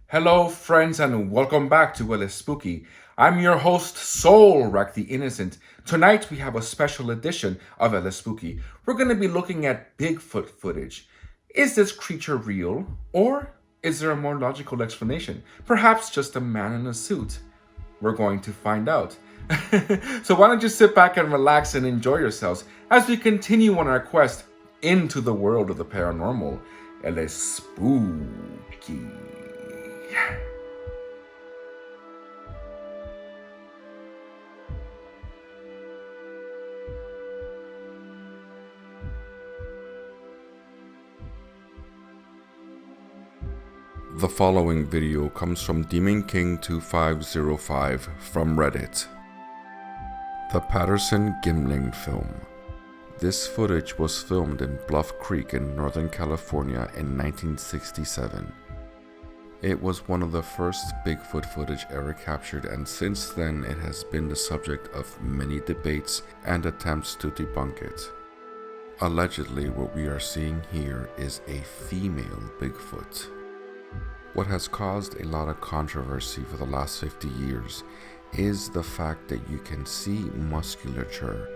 Hello, friends, and welcome back to Espooky. I'm your host, Soul Rack the Innocent. Tonight we have a special edition of Espooky. We're going to be looking at Bigfoot footage. Is this creature real, or is there a more logical explanation? Perhaps just a man in a suit? We're going to find out. So why don't you sit back and relax and enjoy yourselves as we continue on our quest into the world of the paranormal, Espooky. The following video comes from Demon King 2505 from Reddit. The Patterson Gimling film. This footage was filmed in Bluff Creek in Northern California in 1967. It was one of the first Bigfoot footage ever captured, and since then it has been the subject of many debates and attempts to debunk it. Allegedly, what we are seeing here is a female Bigfoot. What has caused a lot of controversy for the last 50 years is the fact that you can see musculature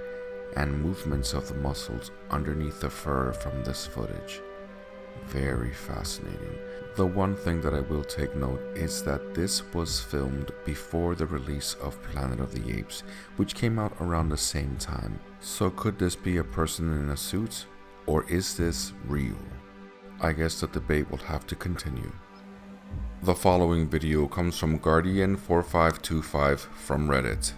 and movements of the muscles underneath the fur from this footage. Very fascinating. The one thing that I will take note is that this was filmed before the release of Planet of the Apes, which came out around the same time. So could this be a person in a suit, or is this real? I guess the debate will have to continue. The following video comes from Guardian4525 from Reddit.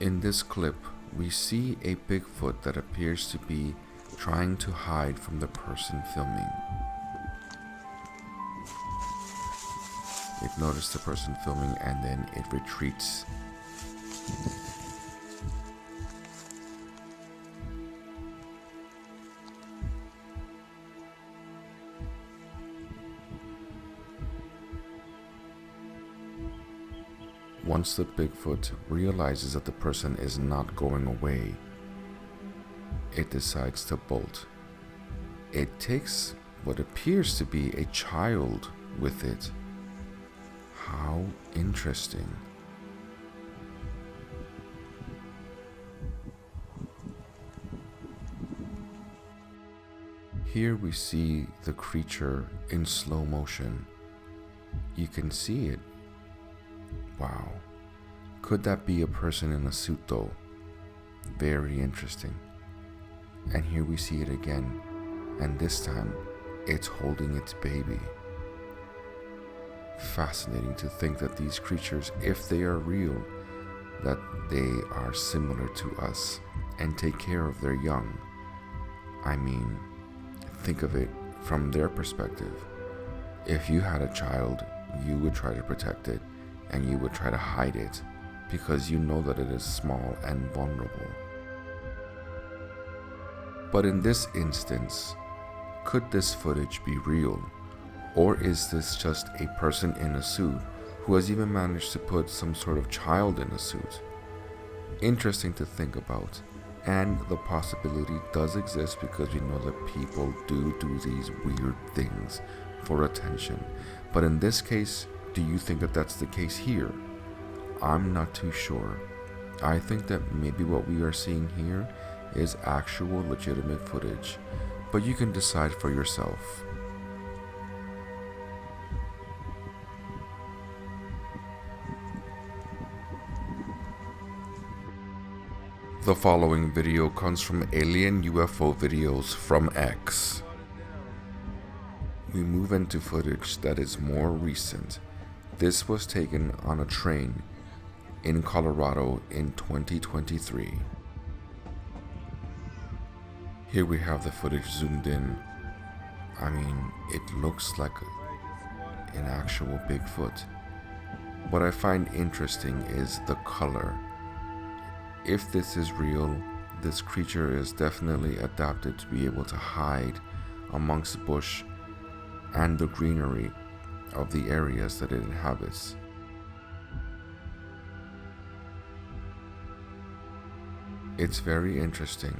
In this clip, we see a Bigfoot that appears to be trying to hide from the person filming. It noticed the person filming and then it retreats. Once the Bigfoot realizes that the person is not going away, it decides to bolt. It takes what appears to be a child with it. How interesting. Here we see the creature in slow motion. You can see it. Wow. Could that be a person in a suit though? Very interesting. And here we see it again, and this time it's holding its baby. Fascinating to think that these creatures, if they are real, that they are similar to us and take care of their young. I mean, think of it from their perspective. If you had a child, you would try to protect it and you would try to hide it because you know that it is small and vulnerable. But in this instance, could this footage be real? Or is this just a person in a suit who has even managed to put some sort of child in a suit? Interesting to think about. And the possibility does exist because we know that people do these weird things for attention. But in this case, do you think that that's the case here? I'm not too sure. I think that maybe what we are seeing here is actual legitimate footage, but you can decide for yourself. The following video comes from Alien UFO Videos from X. We move into footage that is more recent. This was taken on a train in Colorado in 2023. Here we have the footage zoomed in. I mean, it looks like an actual Bigfoot. What I find interesting is the color. If this is real, this creature is definitely adapted to be able to hide amongst bush and the greenery of the areas that it inhabits. It's very interesting.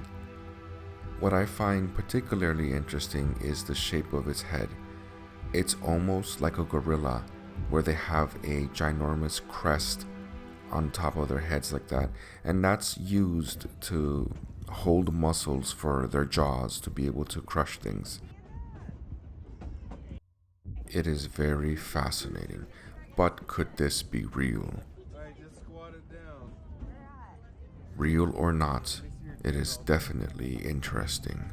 What I find particularly interesting is the shape of its head. It's almost like a gorilla, where they have a ginormous crest on top of their heads like that, and that's used to hold muscles for their jaws to be able to crush things. It is very fascinating, but could this be real? Real or not, it is definitely interesting.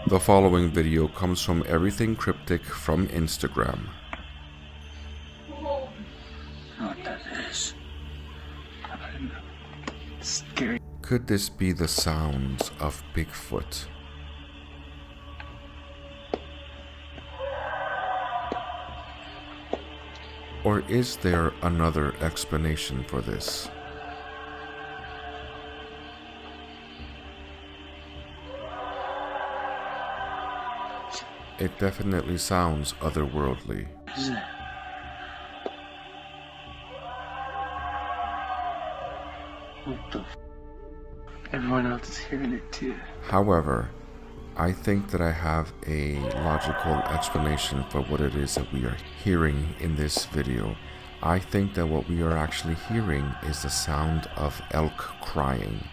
The following video comes from Everything Cryptic from Instagram. What that is? Scary. Could this be the sounds of Bigfoot? Or is there another explanation for this? It definitely sounds otherworldly. What is that? What the f? Everyone else is hearing it too. However, I think that I have a logical explanation for what it is that we are hearing in this video. I think that what we are actually hearing is the sound of elk crying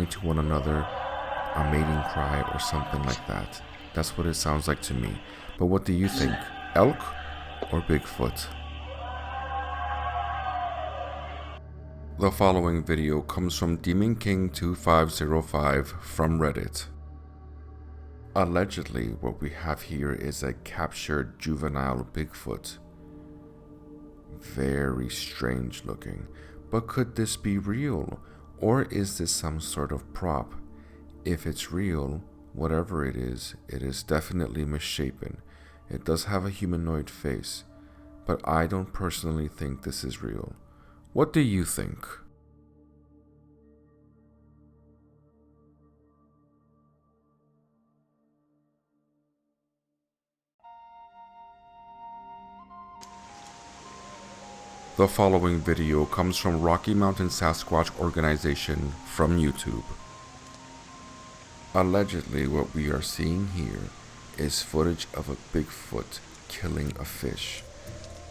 to one another, a mating cry or something like that. That's what it sounds like to me. But what do you think? Elk or Bigfoot? The following video comes from Demon King 2505 from Reddit. Allegedly, what we have here is a captured juvenile Bigfoot. Very strange looking. But could this be real? Or is this some sort of prop? If it's real, whatever it is definitely misshapen. It does have a humanoid face, but I don't personally think this is real. What do you think? The following video comes from Rocky Mountain Sasquatch Organization from YouTube. Allegedly, what we are seeing here is footage of a Bigfoot killing a fish.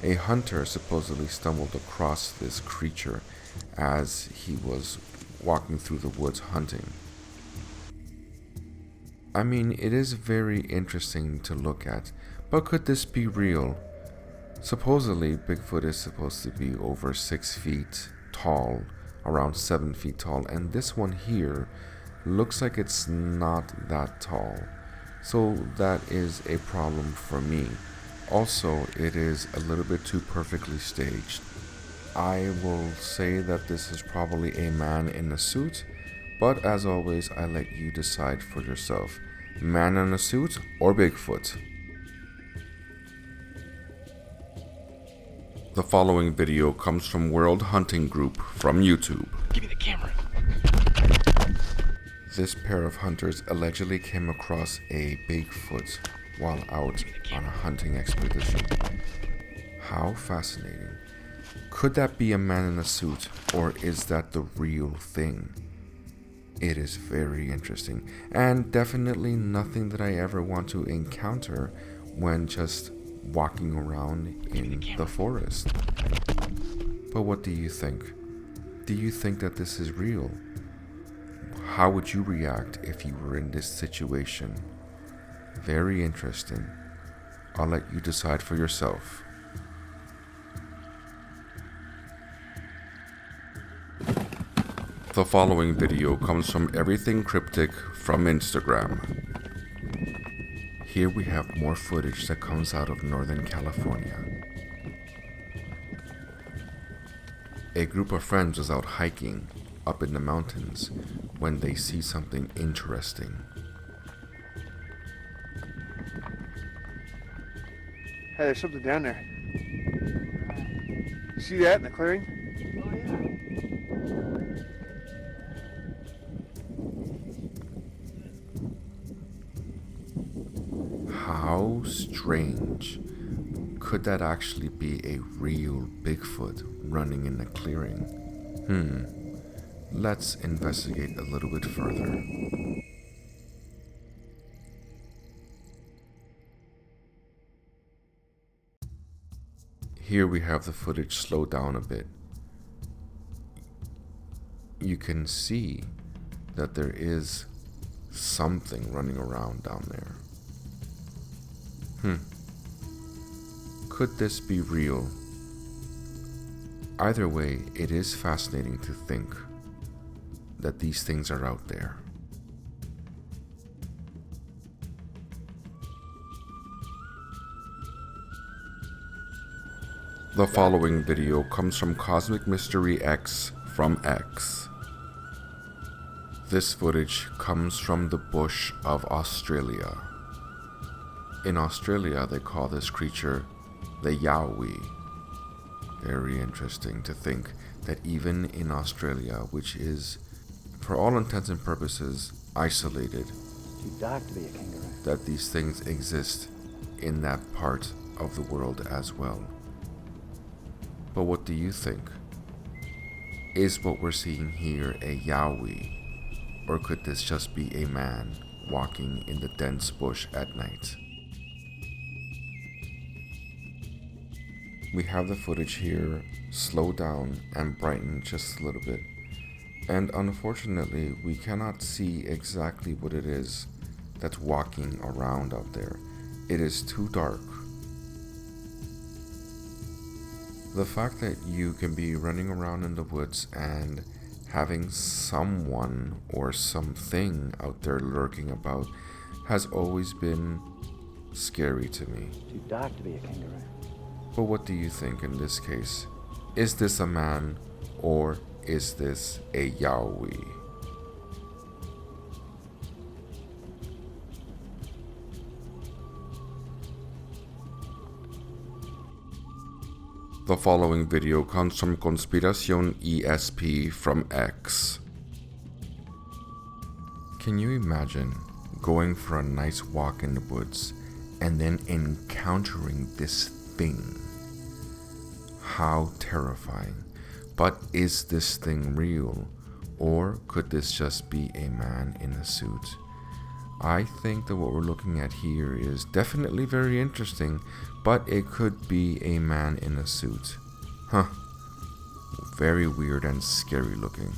A hunter supposedly stumbled across this creature as he was walking through the woods hunting. I mean, it is very interesting to look at, but could this be real? Supposedly, Bigfoot is supposed to be over 6 feet tall, around 7 feet tall, and this one here looks like it's not that tall. So that is a problem for me. Also, it is a little bit too perfectly staged. I will say that this is probably a man in a suit, but as always, I let you decide for yourself. Man in a suit or Bigfoot? The following video comes from World Hunting Group from YouTube. Give me the camera. This pair of hunters allegedly came across a Bigfoot while out on a hunting expedition. How fascinating. Could that be a man in a suit, or is that the real thing? It is very interesting, and definitely nothing that I ever want to encounter when just walking around in the forest. But what do you think? Do you think that this is real? How would you react if you were in this situation? Very interesting. I'll let you decide for yourself. The following video comes from Everything Cryptic from Instagram. Here we have more footage that comes out of Northern California. A group of friends was out hiking up in the mountains when they see something interesting. Hey, there's something down there. You see that in the clearing? How strange. could that actually be a real Bigfoot running in a clearing? Let's investigate a little bit further. Here we have the footage slowed down a bit. You can see that there is something running around down there. Could this be real? Either way, it is fascinating to think that these things are out there. The following video comes from Cosmic Mystery X from X. This footage comes from the bush of Australia. In Australia, they call this creature the Yowie. Very interesting to think that even in Australia, which is, for all intents and purposes, isolated, Too dark to be a kangaroo. that these things exist in that part of the world as well. But what do you think? Is what we're seeing here a Yowie? Or could this just be a man walking in the dense bush at night? We have the footage here slowed down and brightened just a little bit. And unfortunately, we cannot see exactly what it is that's walking around out there. It is too dark. The fact that you can be running around in the woods and having someone or something out there lurking about has always been scary to me. Too dark to be a kangaroo. But what do you think in this case? Is this a man or is this a Yowie? The following video comes from Conspiración ESP from X. Can you imagine going for a nice walk in the woods and then encountering this thing? How terrifying. But is this thing real? Or could this just be a man in a suit? I think that what we're looking at here is definitely very interesting, but it could be a man in a suit. Very weird and scary looking.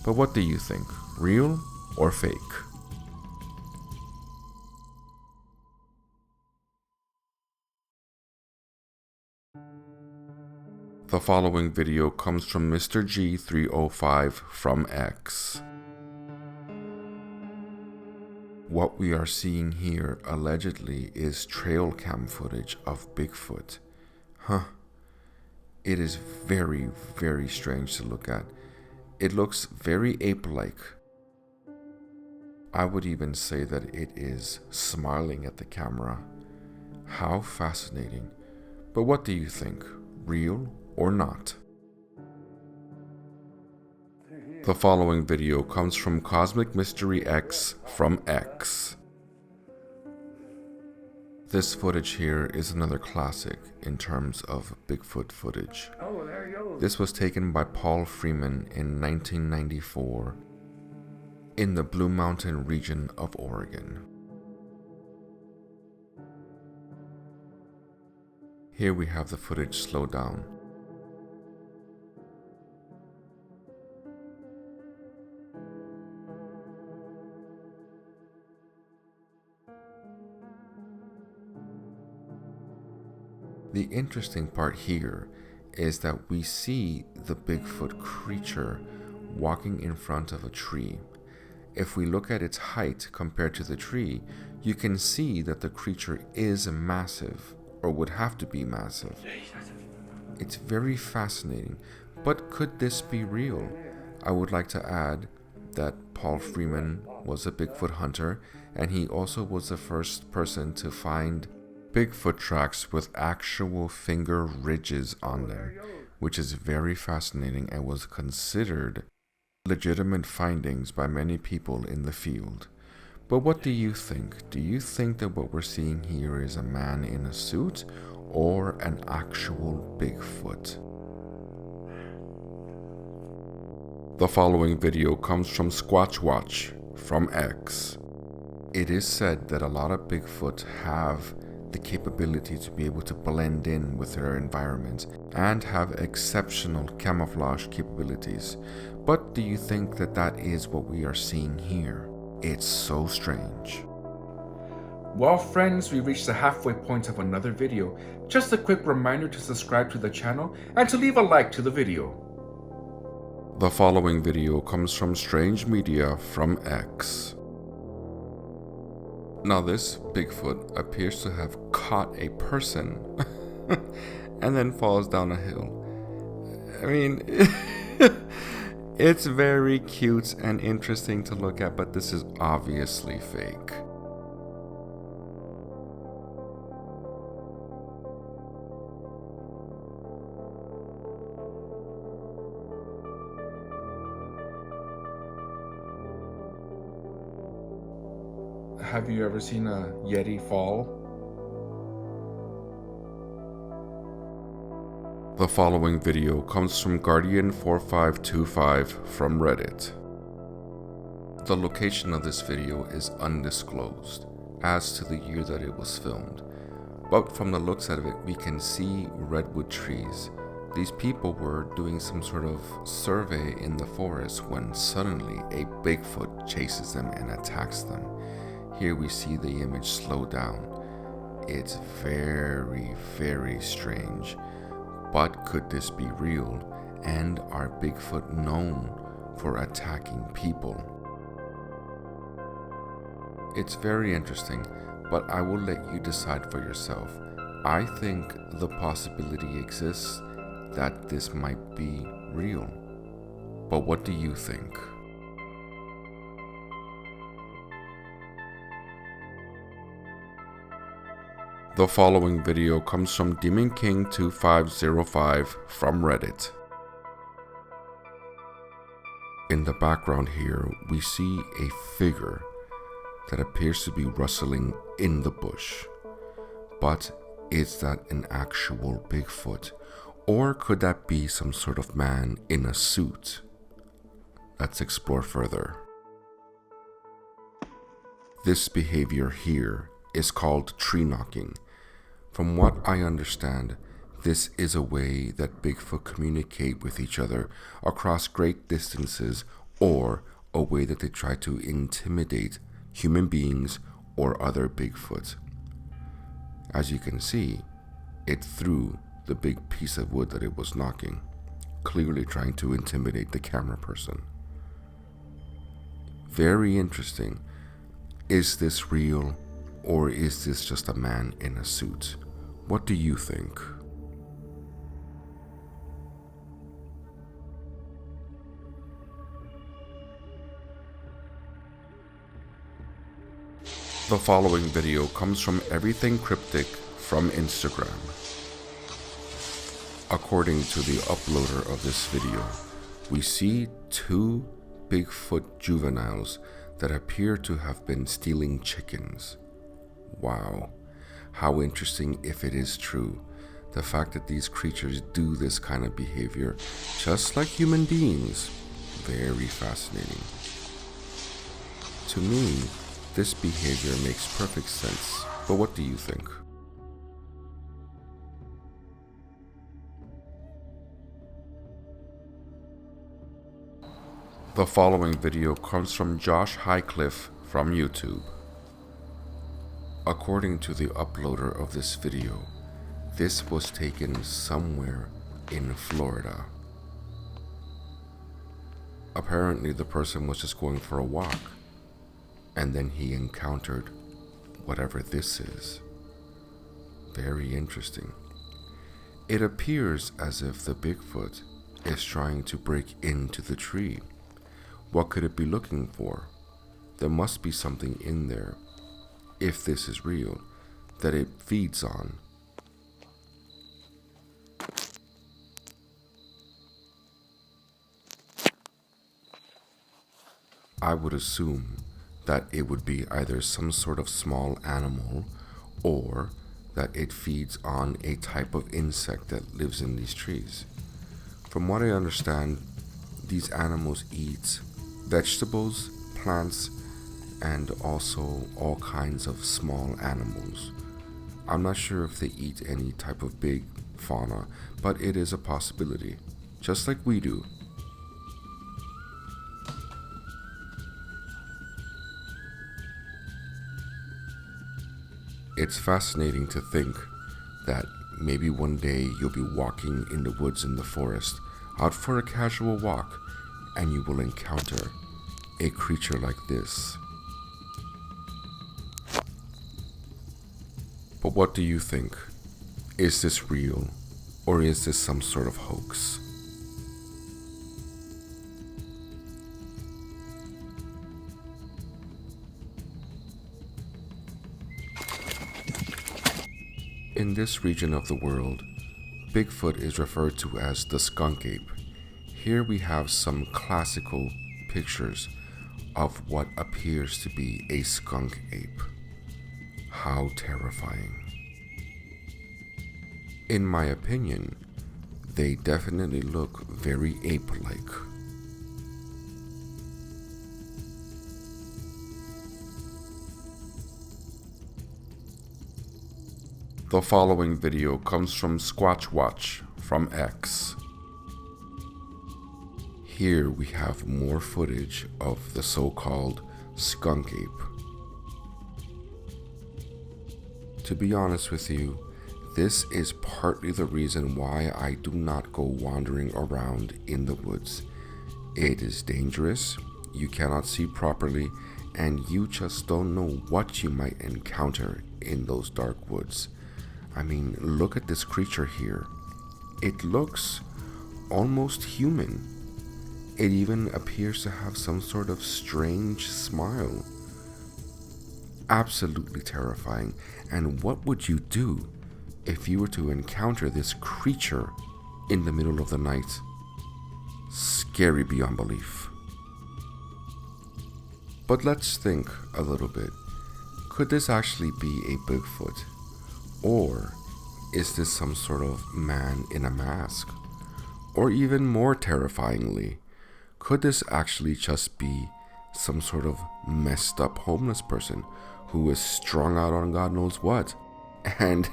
But what do you think? Real or fake? The following video comes from Mr. G305 from X. What we are seeing here allegedly is trail cam footage of Bigfoot. It is very, very strange to look at. It looks very ape-like. I would even say that it is smiling at the camera. How fascinating. But what do you think? Real or not? The following video comes from Cosmic Mystery X from X. This footage here is another classic in terms of Bigfoot footage. This was taken by Paul Freeman in 1994 in the Blue Mountain region of Oregon. Here we have the footage slowed down. The interesting part here is that we see the Bigfoot creature walking in front of a tree. If we look at its height compared to the tree, you can see that the creature is massive, or would have to be massive. It's very fascinating, but could this be real? I would like to add that Paul Freeman was a Bigfoot hunter, and he also was the first person to find Bigfoot tracks with actual finger ridges on them, which is very fascinating and was considered legitimate findings by many people in the field. But what do you think? Do you think that what we're seeing here is a man in a suit, or an actual Bigfoot. The following video comes from Squatch Watch from X. It is said that a lot of Bigfoot have the capability to be able to blend in with their environment and have exceptional camouflage capabilities. But do you think that that is what we are seeing here? It's so strange. Well friends, we reached the halfway point of another video. Just a quick reminder to subscribe to the channel and to leave a like to the video. The following video comes from Strange Media from X. Now this Bigfoot appears to have caught a person and then falls down a hill. I mean, it's very cute and interesting to look at, but this is obviously fake. Have you ever seen a Yeti fall? The following video comes from Guardian4525 from Reddit. The location of this video is undisclosed as to the year that it was filmed, but from the looks of it we can see redwood trees. These people were doing some sort of survey in the forest when suddenly a Bigfoot chases them and attacks them. Here we see the image slow down. It's very, very strange. But could this be real? And are Bigfoot known for attacking people? It's very interesting, but I will let you decide for yourself. I think the possibility exists that this might be real. But what do you think? The following video comes from Demon King 2505 from Reddit. In the background here, we see a figure that appears to be rustling in the bush. But is that an actual Bigfoot? Or could that be some sort of man in a suit? Let's explore further. This behavior here is called tree knocking. From what I understand, this is a way that Bigfoot communicate with each other across great distances, or a way that they try to intimidate human beings or other Bigfoot. As you can see, it threw the big piece of wood that it was knocking, clearly trying to intimidate the camera person. Very interesting. Is this real, or is this just a man in a suit? What do you think? The following video comes from Everything Cryptic from Instagram. According to the uploader of this video, we see two Bigfoot juveniles that appear to have been stealing chickens. Wow, how interesting if it is true. The fact that these creatures do this kind of behavior, just like human beings, very fascinating. To me, this behavior makes perfect sense, but what do you think? The following video comes from Josh Highcliffe from YouTube. According to the uploader of this video, this was taken somewhere in Florida. Apparently the person was just going for a walk, and then he encountered whatever this is. Very interesting. It appears as if the Bigfoot is trying to break into the tree. What could it be looking for? There must be something in there, if this is real, that it feeds on. I would assume that it would be either some sort of small animal, or that it feeds on a type of insect that lives in these trees. From what I understand, these animals eat vegetables, plants, and also all kinds of small animals. I'm not sure if they eat any type of big fauna, but it is a possibility, just like we do. It's fascinating to think that maybe one day you'll be walking in the woods in the forest, out for a casual walk, and you will encounter a creature like this. But what do you think? Is this real, or is this some sort of hoax? In this region of the world, Bigfoot is referred to as the skunk ape. Here we have some classical pictures of what appears to be a skunk ape. How terrifying. In my opinion, they definitely look very ape-like. The following video comes from Squatch Watch from X. Here we have more footage of the so-called skunk ape. To be honest with you, this is partly the reason why I do not go wandering around in the woods. It is dangerous, you cannot see properly, and you just don't know what you might encounter in those dark woods. I mean, look at this creature here. It looks almost human. It even appears to have some sort of strange smile. Absolutely terrifying. And what would you do if you were to encounter this creature in the middle of the night? Scary beyond belief. But let's think a little bit. Could this actually be a Bigfoot? Or is this some sort of man in a mask? Or even more terrifyingly, could this actually just be some sort of messed up homeless person who is strung out on God knows what, and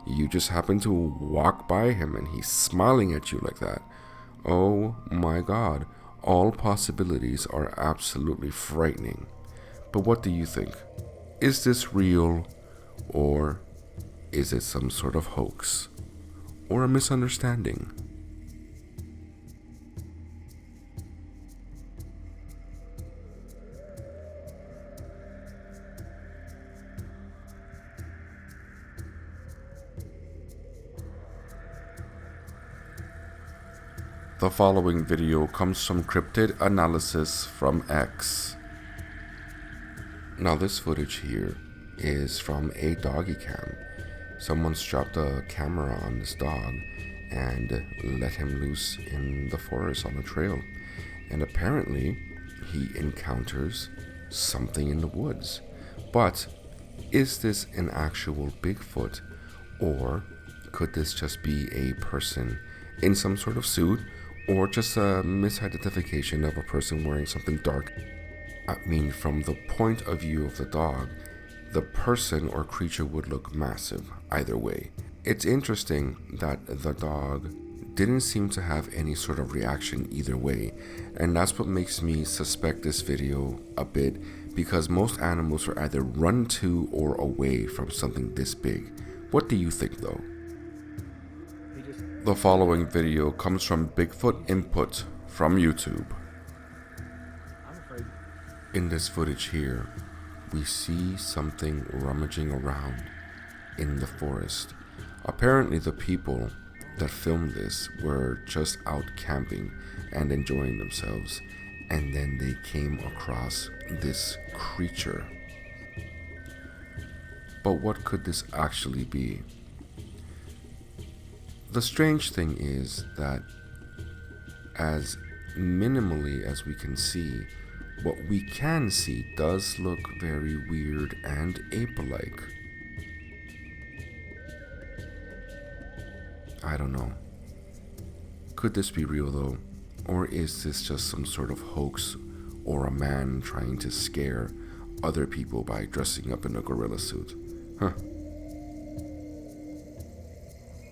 you just happen to walk by him and he's smiling at you like that? Oh my God, all possibilities are absolutely frightening. But what do you think? Is this real, or is it some sort of hoax or a misunderstanding? The following video comes from Cryptid Analysis from X. Now this footage here is from a doggy cam. Someone strapped a camera on this dog and let him loose in the forest on a trail. And apparently he encounters something in the woods. But is this an actual Bigfoot, or could this just be a person in some sort of suit, or just a misidentification of a person wearing something dark? I mean, from the point of view of the dog, the person or creature would look massive either way. It's interesting that the dog didn't seem to have any sort of reaction either way, and that's what makes me suspect this video a bit, because most animals are either run to or away from something this big. What do you think though? The following video comes from Bigfoot Input from YouTube. In this footage here, we see something rummaging around in the forest. Apparently the people that filmed this were just out camping and enjoying themselves, and then they came across this creature. But what could this actually be? The strange thing is that as minimally as we can see, what we can see does look very weird and ape-like. I don't know. Could this be real though? Or is this just some sort of hoax or a man trying to scare other people by dressing up in a gorilla suit? Huh.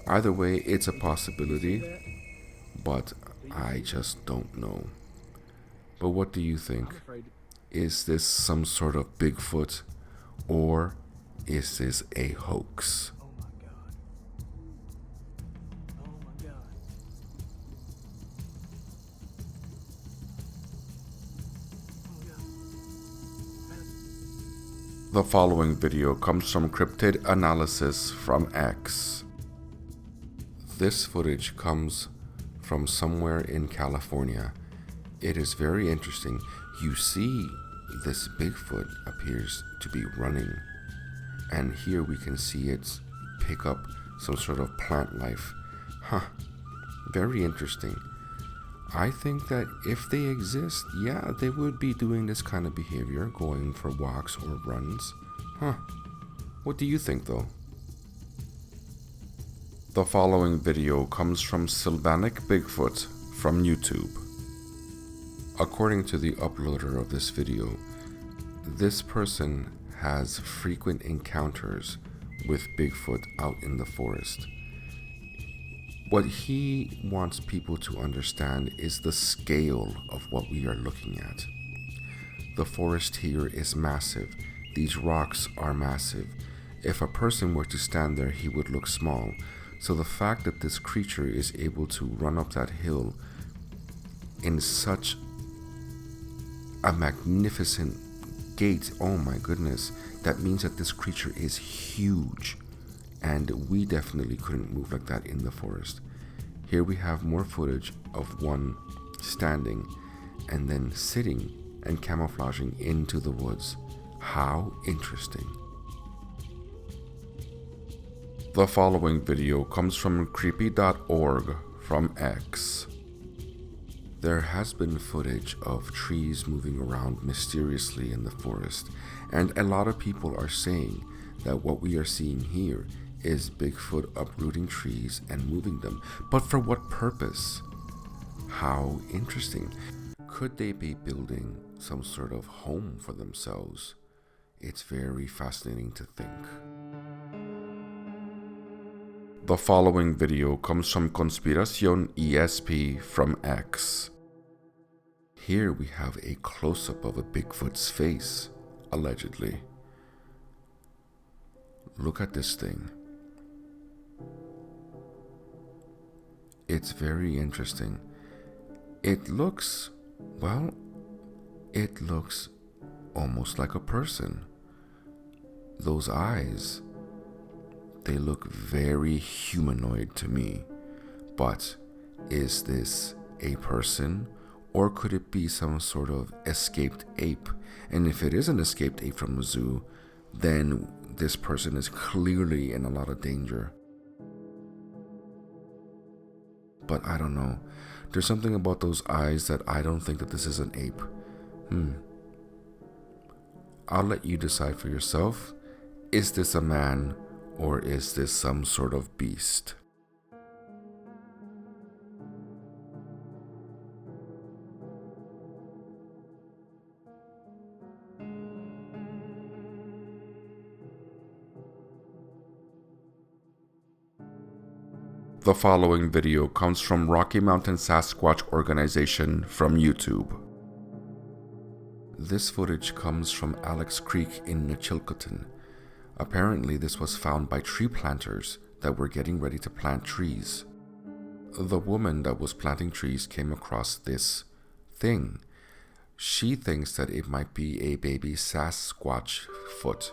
Either way, it's a possibility, but I just don't know. But what do you think? Is this some sort of Bigfoot, or is this a hoax? The following video comes from Cryptid Analysis from X. This footage comes from somewhere in California. It is very interesting. You see this Bigfoot appears to be running, and here we can see it pick up some sort of plant life. Huh, very interesting. I think that if they exist, yeah, they would be doing this kind of behavior, going for walks or runs. Huh, what do you think though? The following video comes from Sylvanic Bigfoot from YouTube. According to the uploader of this video, this person has frequent encounters with Bigfoot out in the forest. What he wants people to understand is the scale of what we are looking at. The forest here is massive. These rocks are massive. If a person were to stand there, he would look small. So the fact that this creature is able to run up that hill in such a magnificent gait, oh my goodness, that means that this creature is huge. And we definitely couldn't move like that in the forest. Here we have more footage of one standing and then sitting and camouflaging into the woods. How interesting. The following video comes from creepy.org from X. There has been footage of trees moving around mysteriously in the forest, and a lot of people are saying that what we are seeing here is Bigfoot uprooting trees and moving them. But for what purpose? How interesting. Could they be building some sort of home for themselves? It's very fascinating to think. The following video comes from Conspiración ESP from X. Here we have a close-up of a Bigfoot's face, allegedly. Look at this thing. It's very interesting. It looks, well, it looks almost like a person. Those eyes, they look very humanoid to me. But is this a person, or could it be some sort of escaped ape? And if it is an escaped ape from the zoo, then this person is clearly in a lot of danger. But I don't know. There's something about those eyes that I don't think that this is an ape. I'll let you decide for yourself. Is this a man, or is this some sort of beast? The following video comes from Rocky Mountain Sasquatch Organization from YouTube. This footage comes from Alex Creek in Chilcotin. Apparently this was found by tree planters that were getting ready to plant trees. The woman that was planting trees came across this thing. She thinks that it might be a baby Sasquatch foot.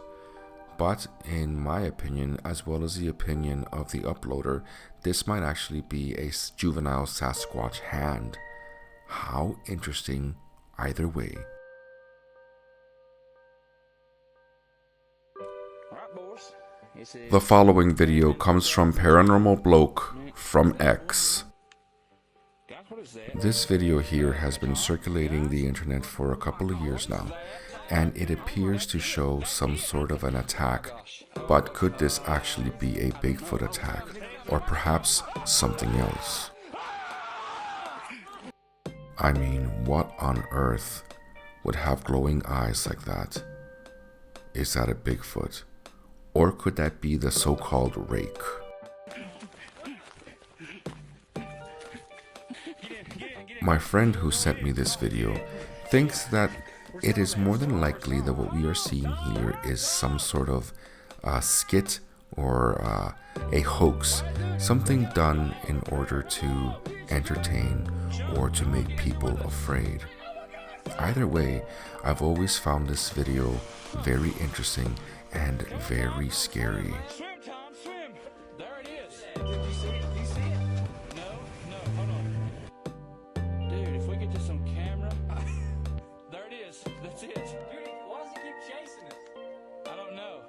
But in my opinion, as well as the opinion of the uploader, this might actually be a juvenile Sasquatch hand. How interesting either way. The following video comes from Paranormal Bloke from X. This video here has been circulating the internet for a couple of years now, and it appears to show some sort of an attack. But could this actually be a Bigfoot attack, Or perhaps something else. I mean, what on earth would have glowing eyes like that? Is that a Bigfoot? Or could that be the so-called rake? My friend who sent me this video thinks that it is more than likely that what we are seeing here is some sort of skit or a hoax, something done in order to entertain or to make people afraid. Either way, I've always found this video very interesting and very scary. Swim, Tom, swim. There it is. Did you see it? Did you see it? No, hold on. Dude, if we get to some camera. There it is. That's it. Dude, why does he keep chasing us? I don't know.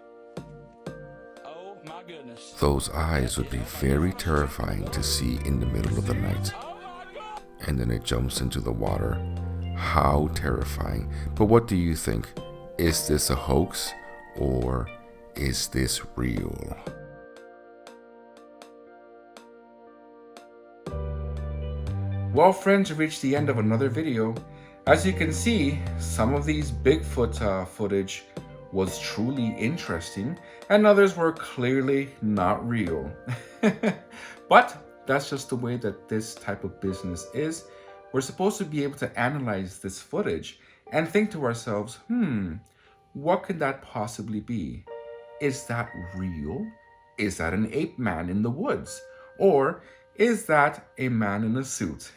Oh my goodness. Those eyes would be very terrifying to see in the middle of the night. And then it jumps into the water. How terrifying. But what do you think? Is this a hoax or is this real? Well, friends, we've reached the end of another video. As you can see, some of these Bigfoot footage was truly interesting, and others were clearly not real. But that's just the way that this type of business is. We're supposed to be able to analyze this footage and think to ourselves, what could that possibly be? Is that real? Is that an ape man in the woods? Or is that a man in a suit?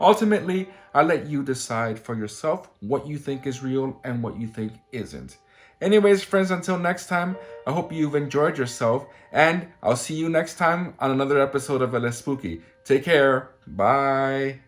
Ultimately, I'll let you decide for yourself what you think is real and what you think isn't. Anyways, friends, until next time, I hope you've enjoyed yourself, and I'll see you next time on another episode of Espooky. Take care. Bye.